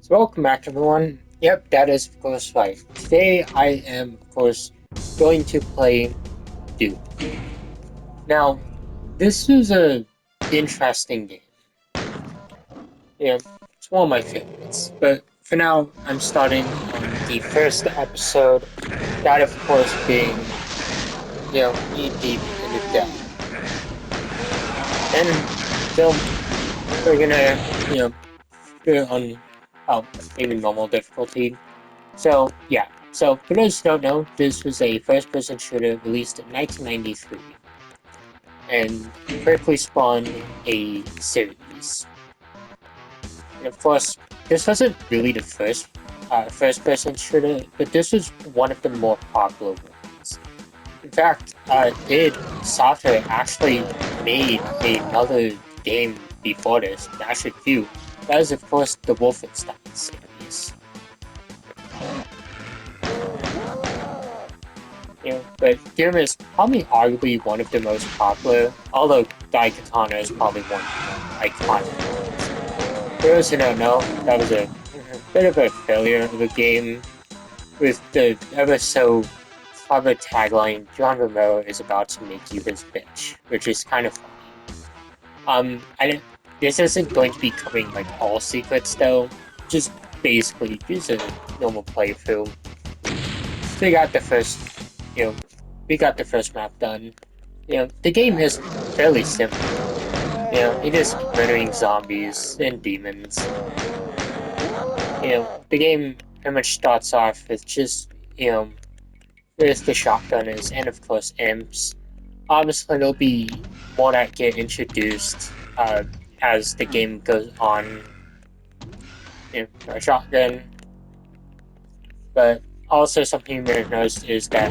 So welcome back everyone. Yep, that is of course right. Today I am of course going to play Doom. Now, this is a interesting game. Yeah, it's one of my favorites. But for now, I'm starting on the first episode. That of course being, knee deep in the death. And so we're gonna, do it on maybe normal difficulty. So, yeah. So, for those who don't know, this was a first person shooter released in 1993 and quickly spawned a series. And of course, this wasn't really the first person shooter, but this was one of the more popular ones. In fact, Software actually made another game before this, actually two. That is, of course, the Wolfenstein series. But Doom is probably arguably one of the most popular, although Daikatana is probably one of the more iconic ones. For those who don't know, that was a bit of a failure of a game with the ever so clever tagline, John Romero is about to make you his bitch, which is kind of funny. This isn't going to be covering like all secrets though, just basically just a normal playthrough. So you know, we got the first map done. The game is fairly simple. It is murdering zombies and demons. The game pretty much starts off with just, with the shotgunners and of course imps. Obviously, there'll be more that get introduced as the game goes on. A shotgun, but also something you may have noticed is that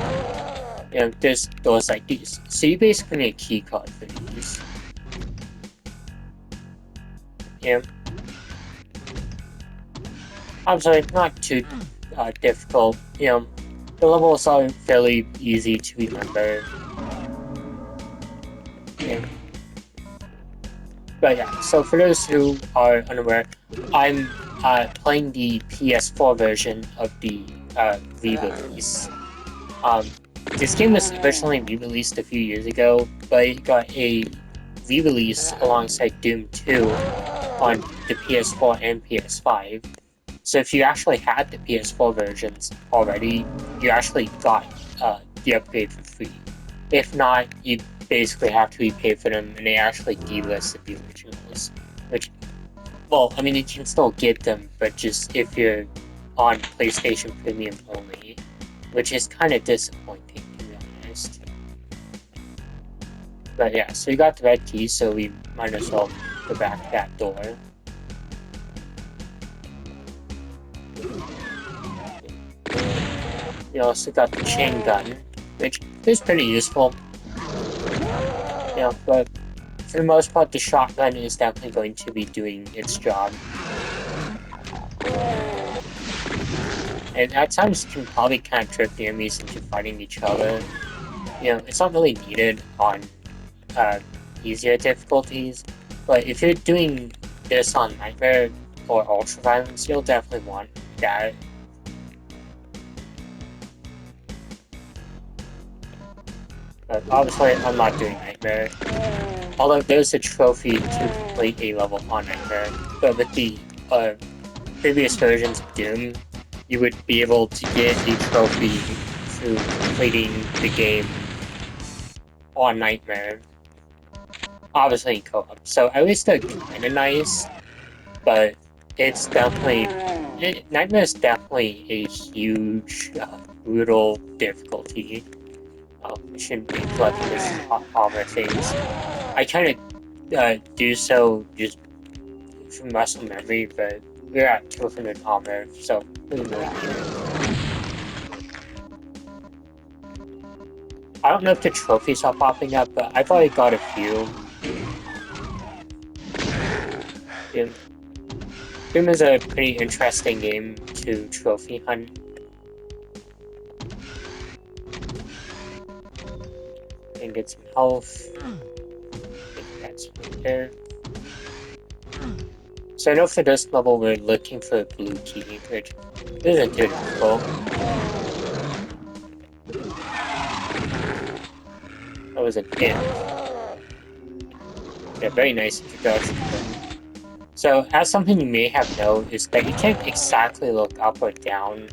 there's doors like these. So you basically need a key card for these. Yeah, obviously not too difficult. The levels are fairly easy to remember. Yeah. But yeah, so for those who are unaware, I'm playing the PS4 version of the re-release. Um, this game was originally re-released a few years ago, but it got a re-release alongside Doom 2 on the PS4 and PS5. So if you actually had the PS4 versions already, you actually got the upgrade for free. If not, you basically have to repay for them, and they actually delisted the originals. Which, well, I mean, you can still get them, but just if you're on PlayStation Premium only, which is kind of disappointing, to be honest. But yeah, so we got the red key, so we might as well go back that door. We also got the chain gun, which is pretty useful. But for the most part, the shotgun is definitely going to be doing its job. And at times, it can probably kind of trick the enemies into fighting each other. It's not really needed on easier difficulties, but if you're doing this on Nightmare or Ultra Violence, you'll definitely want that. But obviously, I'm not doing Nightmare. Although there's a trophy to complete a level on Nightmare, but with the previous versions of Doom, you would be able to get a trophy through completing the game on Nightmare. Obviously in co-op, so at least they're kinda nice, but it's definitely... Nightmare is definitely a huge, brutal difficulty. I shouldn't be collecting this armor things. I kind of do so just from muscle memory, but we're at 200 armor, so we really need it. I don't know if the trophies are popping up, but I've already got a few. Doom is a pretty interesting game to trophy hunt. And get some health. I think that's right there. So I know for this level we're looking for a blue key, which isn't too difficult. That was a dip. Yeah, very nice introduction. So, as something you may have known is that you can't exactly look up or down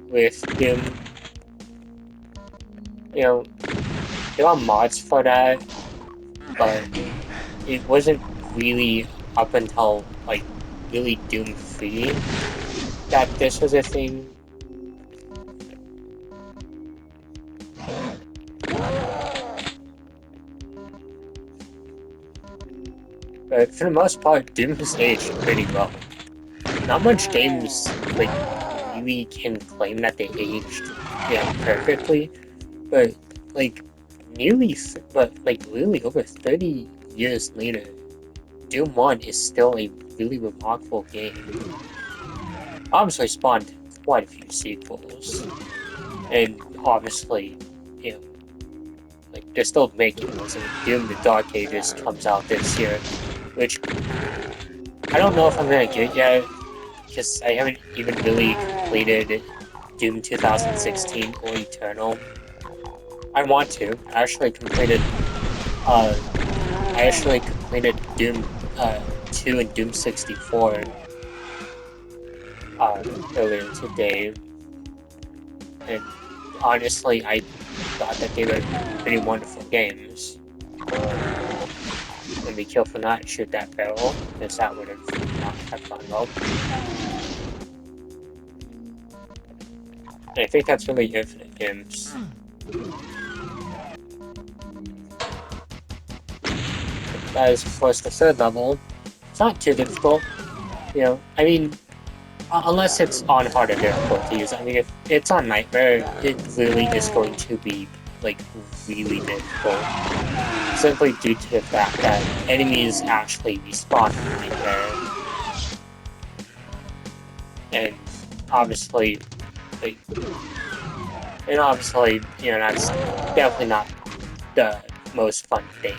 with Doom. You know, there are mods for that, but it wasn't really up until like really Doom 3 that this was a thing. But for the most part, Doom has aged pretty well. Not much games like really can claim that they aged perfectly, but like literally over 30 years later, Doom 1 is still a really remarkable game. Obviously spawned quite a few sequels, and obviously, you know, like they're still making those. I mean, Doom: The Dark Ages comes out this year, which I don't know if I'm gonna get yet because I haven't even really completed Doom 2016 or Eternal. I want to. I actually completed Doom 2 and Doom 64 earlier today, and honestly, I thought that they were pretty wonderful games. And be careful not to shoot that barrel, because that would have not have gone well. And I think that's really it for the games. That is, of course, the third level. It's not too difficult. You know, I mean, unless it's on harder difficulties. I mean, if it's on Nightmare, it really is going to be, like, really difficult. Simply due to the fact that enemies actually respawn in Nightmare. And obviously, like, you know, that's definitely not the most fun thing.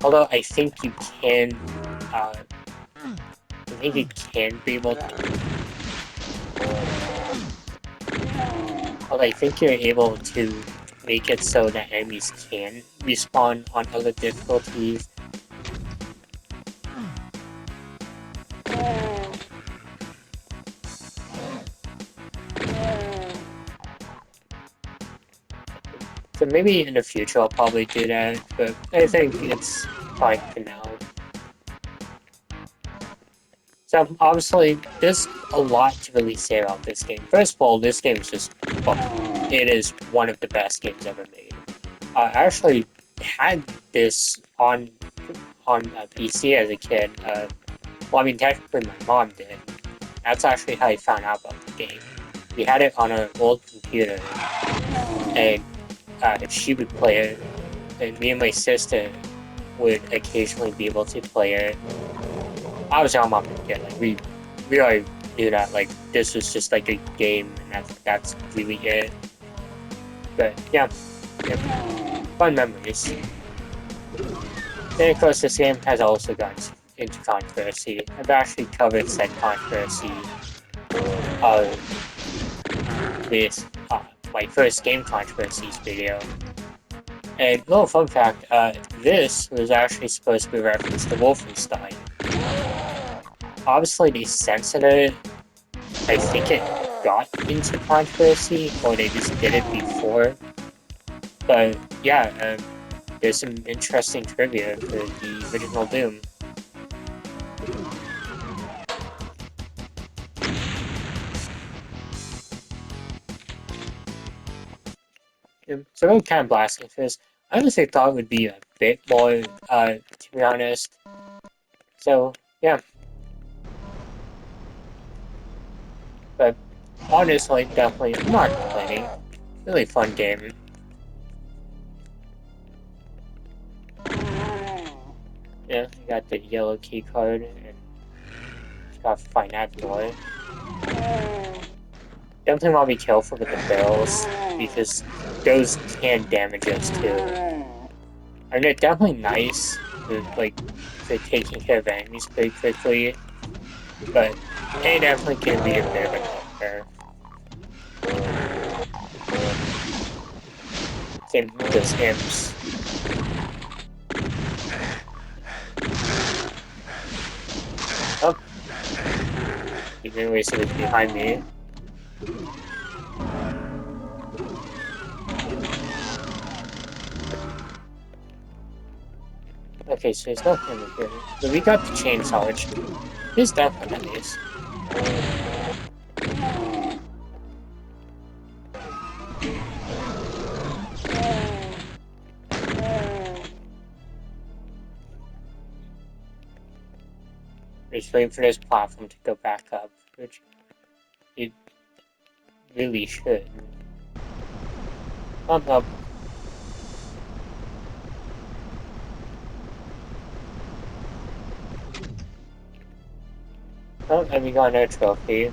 Although I think you can, be able to. Although I think you're able to make it so that enemies can respawn on other difficulties. So maybe in the future I'll probably do that, but I think it's fine for now. So obviously, there's a lot to really say about this game. First of all, this game is just fun. It is one of the best games ever made. I actually had this on PC as a kid. Well, I mean, technically my mom did. That's actually how I found out about the game. We had it on an old computer, and she would play it, and me and my sister would occasionally be able to play it. I was young, mom and kid. Like we already knew that like this was just like a game, and that's really it. But yeah, fun memories. Then of course, this game has also gotten into controversy. I've actually covered said controversy with my first game controversies video. And little fun fact, this was actually supposed to be a reference to Wolfenstein. Obviously, they censored it. I think it got into controversy, or they just did it before. But yeah, there's some interesting trivia for the original Doom. So I'm kind of blasting for this. I honestly thought it would be a bit more, to be honest. So, yeah. But honestly, definitely, I'm not complaining. Really fun game. Yeah, you got the yellow key card, and just gotta find that door. Definitely want to be careful with the barrels, because those can damage us too. I mean, they're definitely nice, for taking care of enemies pretty quickly, but it definitely can be a bit of a nightmare. Same with those imps. Oh, even way so it's behind me. Okay, so he's not coming here. But we got the chainsaw, which is definitely nice. We're just waiting for this platform to go back up, which it really should. Bump up. Oh, and we got another trophy.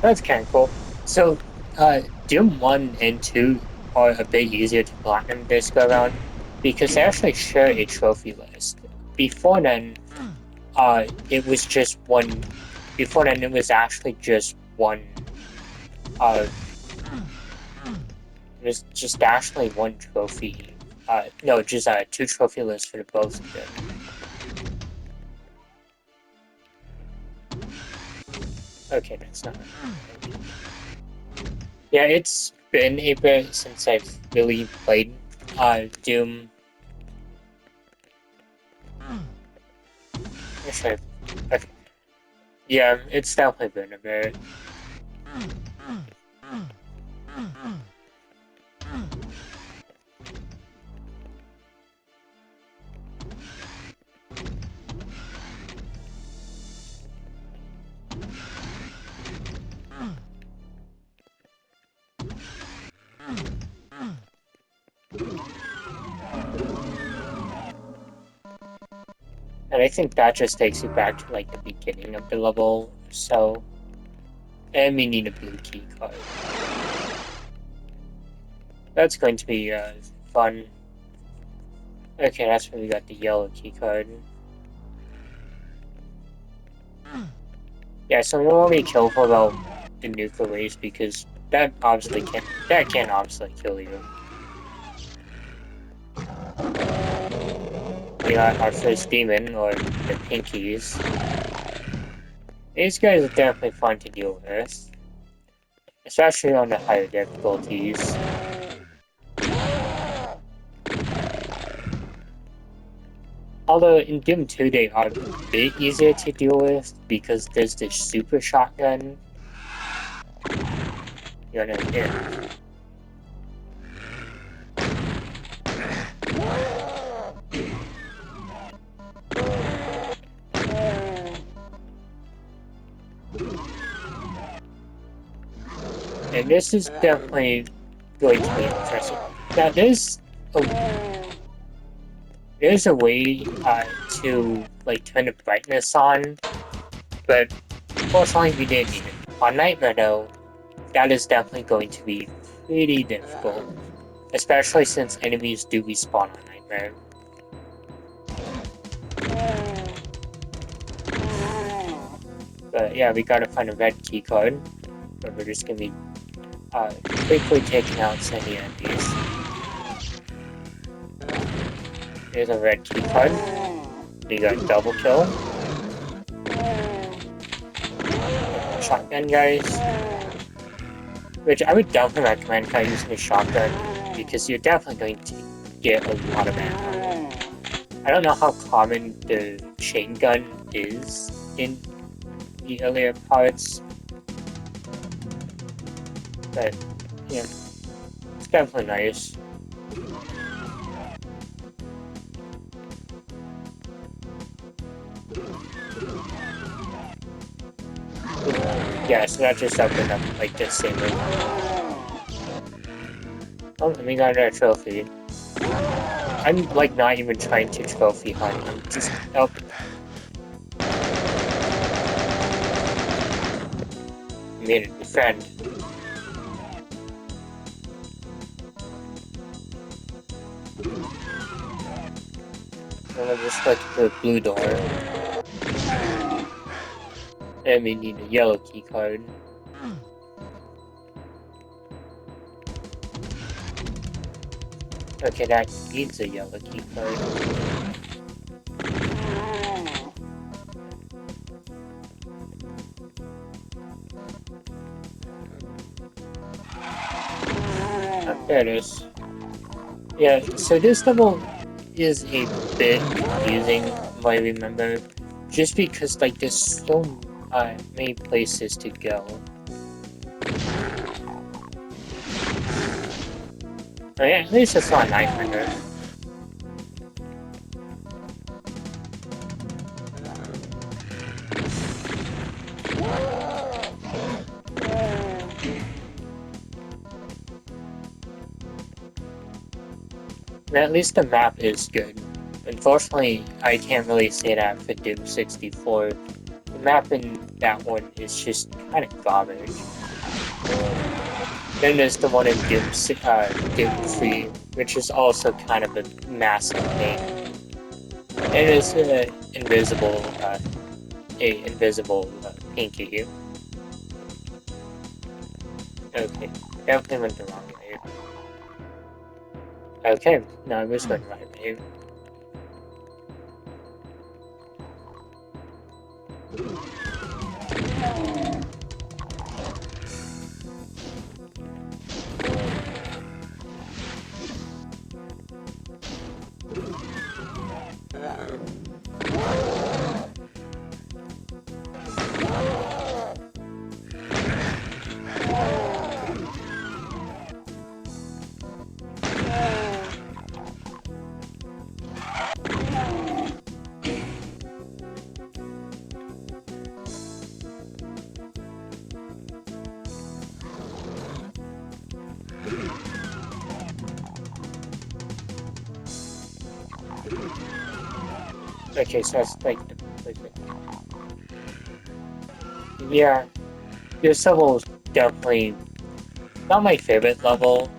That's kind of cool. So, Doom 1 and 2 are a bit easier to platinum this go around because they actually share a trophy list. Before then, it was just one. Before then, it was actually just one. It was just actually one trophy. No, just two trophy lists for the both of them. Okay, that's not. Yeah, it's been a bit since I've really played Doom. Actually, okay. Yeah, it's definitely been a bit. And I think that just takes you back to like the beginning of the level, so. And we need a blue key card. That's going to be fun. Okay, that's where we got the yellow key card. Yeah, so we don't want to be careful about the nuclear waste because that can obviously kill you. We got our first demon, or the pinkies. These guys are definitely fun to deal with, especially on the higher difficulties. Although in Doom 2 they are a bit easier to deal with because there's this super shotgun. You're gonna hear. And this is definitely going to be interesting. Now there's a way to like turn the brightness on, but fortunately we didn't need it. On Nightmare though, that is definitely going to be pretty difficult, especially since enemies do respawn on Nightmare. But yeah, we gotta find a red key card, but we're just gonna be quickly taking out Sandy and these. Here's a red key card. We got double kill. Shotgun guys. Which I would definitely recommend using a shotgun because you're definitely going to get a lot of ammo. I don't know how common the chain gun is in the earlier parts, but yeah, it's definitely nice. Yeah, so that just opened up like this same room. Oh, and we got another trophy. I'm like not even trying to trophy hunt. I'm just made a friend. And we'll just click the blue door. And we need a yellow key card. Okay, that needs a yellow key card. Oh, there it is. Yeah, so this level is a bit confusing, if I remember, just because like there's so many places to go. Oh, yeah, at least it's not 900. At least the map is good. Unfortunately, I can't really say that for Doom 64. The map in that one is just kind of garbage. Then there's the one in Doom 3, which is also kind of a massive pain. It is invisible pinky. Okay, definitely went the wrong way. Okay, no, I was going the right way. Okay, so that's like yeah, this level is definitely not my favorite level.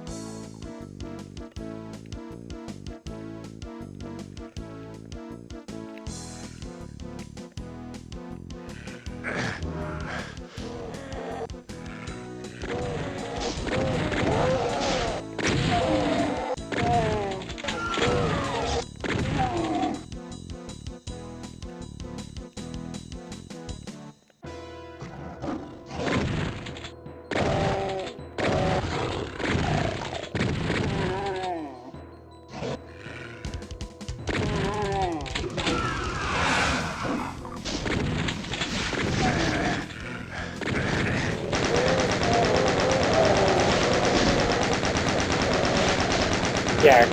Yeah,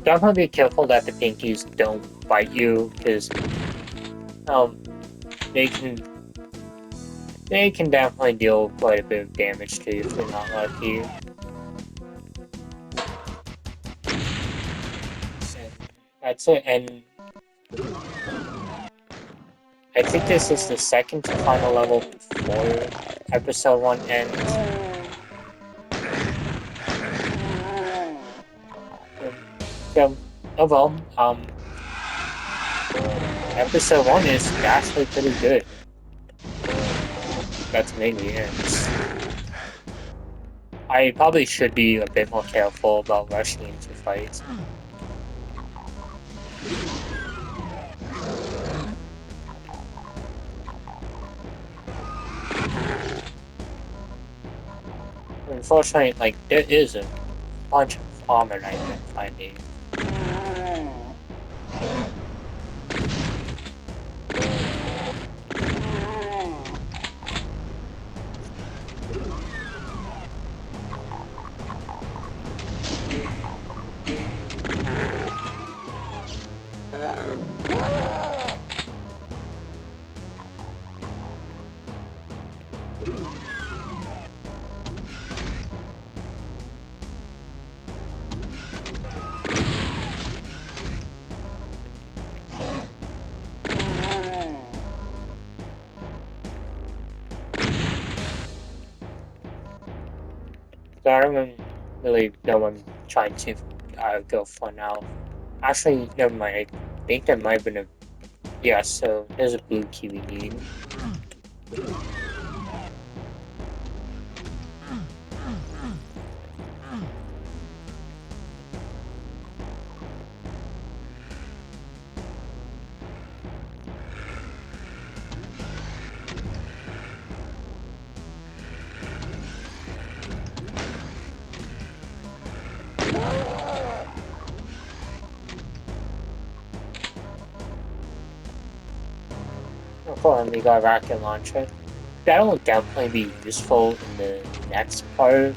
definitely be careful that the pinkies don't bite you, because um, they can definitely deal quite a bit of damage to you if you're not lucky. And that's it, and I think this is the second to final level before episode 1 ends. So, oh well, episode 1 is actually pretty good. That's mainly it. I probably should be a bit more careful about rushing into fights. Unfortunately, like, there is a bunch of armor I've been finding. So I don't really know what I'm trying to go for now. Actually, never mind. I think that might have been a... Yeah, so there's a blue key we need. Oh, and we got a rocket launcher. That'll definitely be useful in the next part.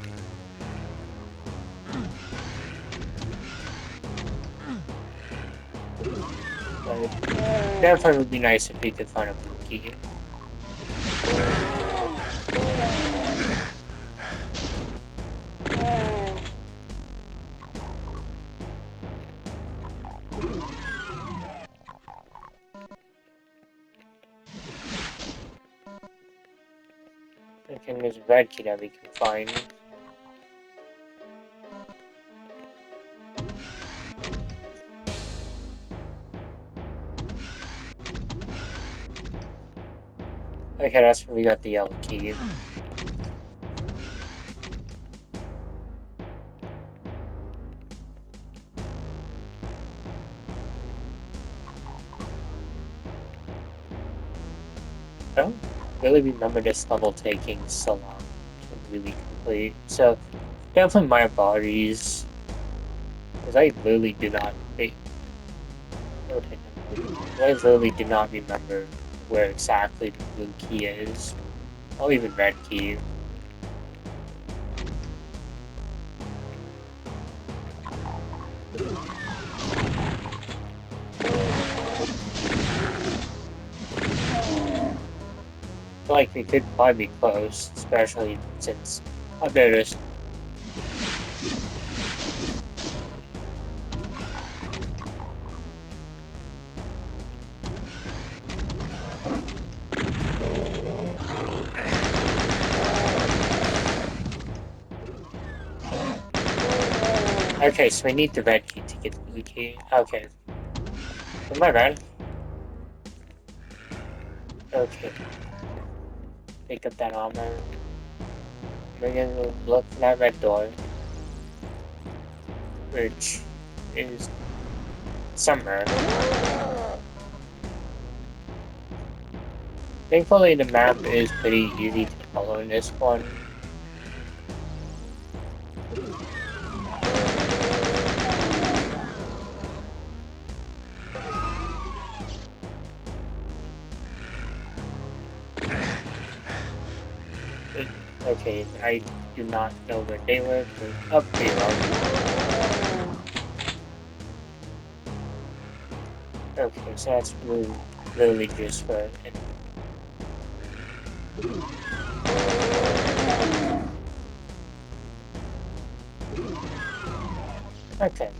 But definitely would be nice if we could find a blue key. I think there's a red key that we can find. Okay, that's where we got the yellow key. I don't really remember this level taking so long to really complete. So, definitely my apologies. Because I literally do not... Wait. I literally do not remember where exactly the blue key is. Or even red key. Like, we could probably be close, especially since... Oh, there it is. Okay, so we need the red key to get the blue key. Okay. Am I red? Okay. Pick up that armor. We're gonna look for that red door. Which is somewhere. Thankfully the map is pretty easy to follow in this one. Okay, I do not know where they were, but up they are. Okay, so that's really just for it. Okay.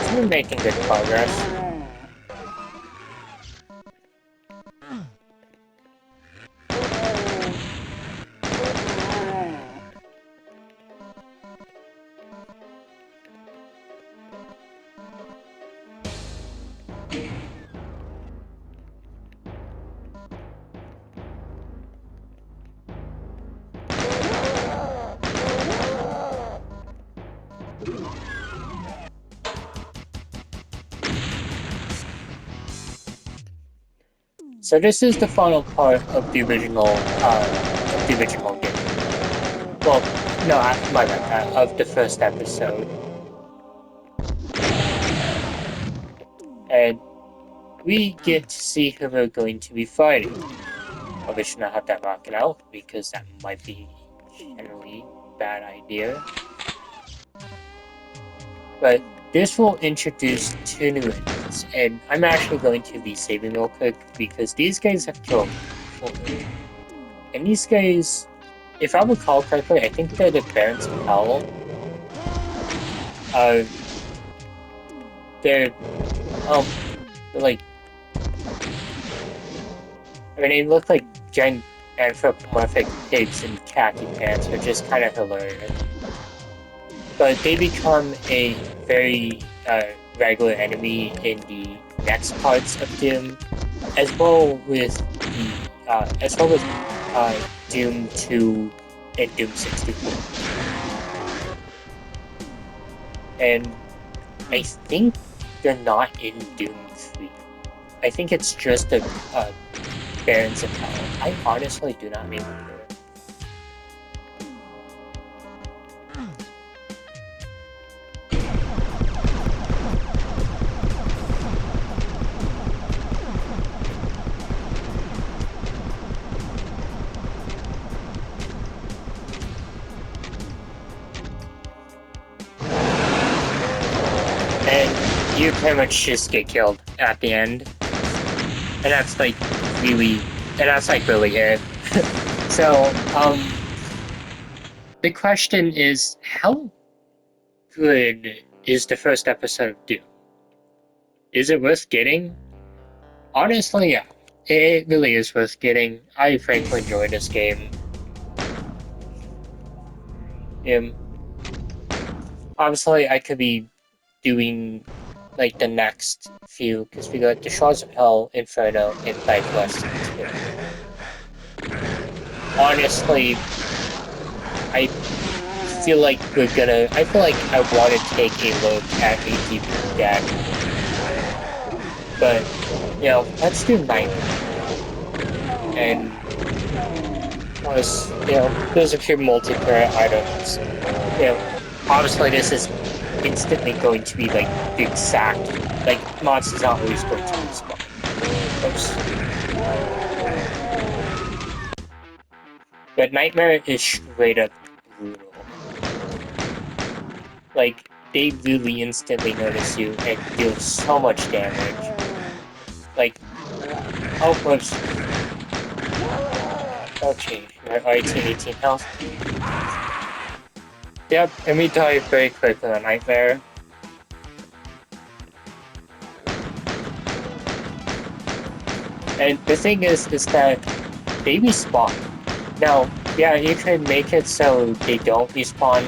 So we're making good progress. So this is the final part of the original game. Well, no, my bad, of the first episode. And we get to see who we're going to be fighting. Probably should not have that rocket out, because that might be generally a bad idea. But this will introduce two new enemies, and I'm actually going to be saving real quick, because these guys have killed me before. And these guys, if I recall correctly, I think they're the Barons of Hell. They're like... I mean, they look like giant anthropomorphic pigs in khaki pants, which is kind of hilarious. But they become a very regular enemy in the next parts of Doom, as well with Doom 2 and Doom 64. And I think they're not in Doom 3. I think it's just the Barons of Hell. I honestly do not remember. And you pretty much just get killed at the end. And that's like really it. So, the question is, how good is the first episode of Doom? Is it worth getting? Honestly, yeah. It really is worth getting. I frankly enjoy this game. Obviously, I could be doing like the next few because we got the Shards of Hell, Inferno, and Life Lessons. Honestly, I feel like I want to take a look at a deeper deck, but let's do Nightmare. And there's a few multiplayer items. Obviously this is instantly going to be like the exact, like monsters not always going to respawn. But Nightmare is straight up brutal. Like, they really instantly notice you and deal so much damage. Like, oh, whoops. Okay, alright, 18 health. Yep, and we die very quickly on Nightmare. And the thing is that they respawn. Now, yeah, you can make it so they don't respawn.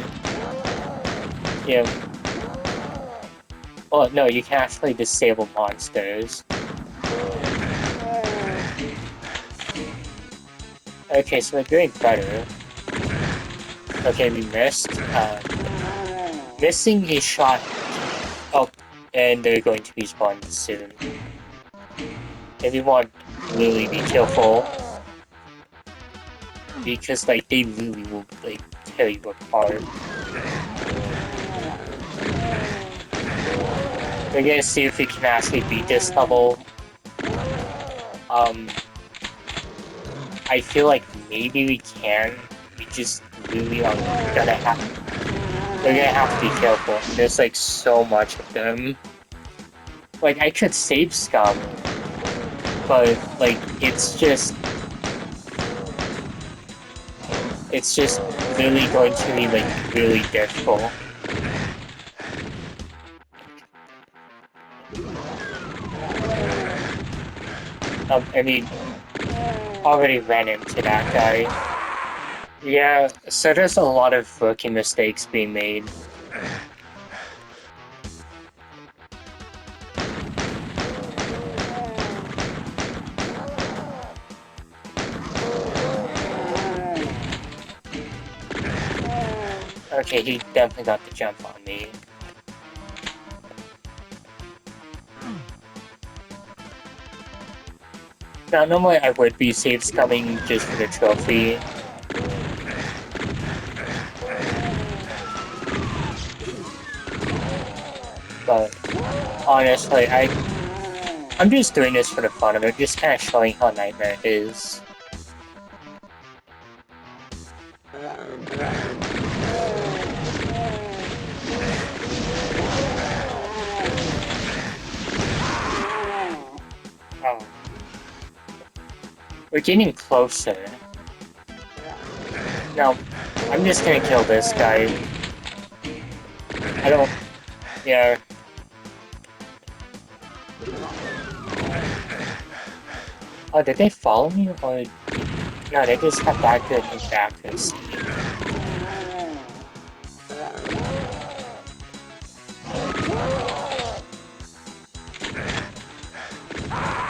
Well, no, you can actually disable monsters. Okay, so we're doing better. Okay, we missed. Missing a shot. Oh, and they're going to respawn soon. If you want to really be careful, because like they really will like tear you apart. We're gonna see if we can actually beat this level. I feel like maybe we can. We just really are gonna have. We're gonna have to be careful. There's like so much of them. Like I could save Scum, but like it's just really going to be like really difficult. I mean, already ran into that guy. Yeah, so there's a lot of rookie mistakes being made. Okay, he definitely got the jump on me. Now, normally I would be safe scumming just for the trophy. But honestly, I'm just doing this for the fun of it, just kind of showing how Nightmare is. Oh. We're getting closer. Now, I'm just gonna kill this guy. Yeah. Oh, did they follow me or... No, they just have that good accuracy.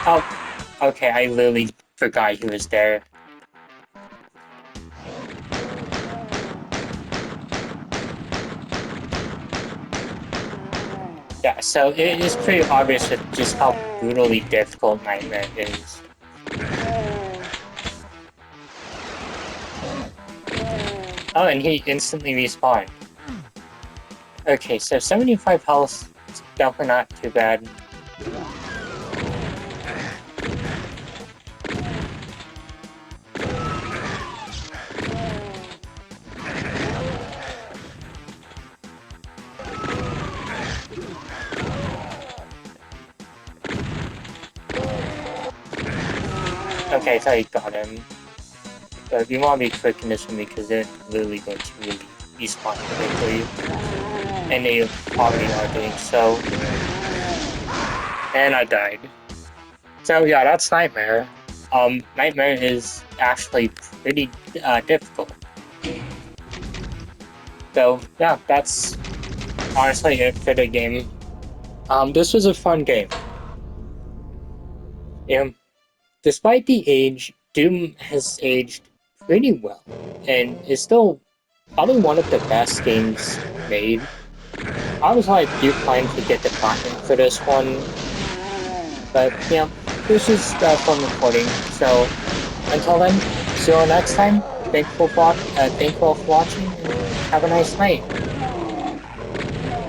Oh, okay, I literally forgot he was there. Yeah, so it is pretty obvious with just how brutally difficult Nightmare is. Oh, and he instantly respawned. Okay, so 75 health is definitely not too bad. Okay, I thought he got him. But we want to be quick in this one because they're literally going to really respawn quickly. And they already are doing so. And I died. So yeah, that's Nightmare. Nightmare is actually pretty difficult. So yeah, that's honestly it for the game. This was a fun game. Yeah, despite the age, Doom has aged pretty well, and is still probably one of the best games made. Obviously, I do plan to get the platinum for this one, but yeah, this is fun recording. So until then, see you all next time. Thankful for watching, and have a nice night.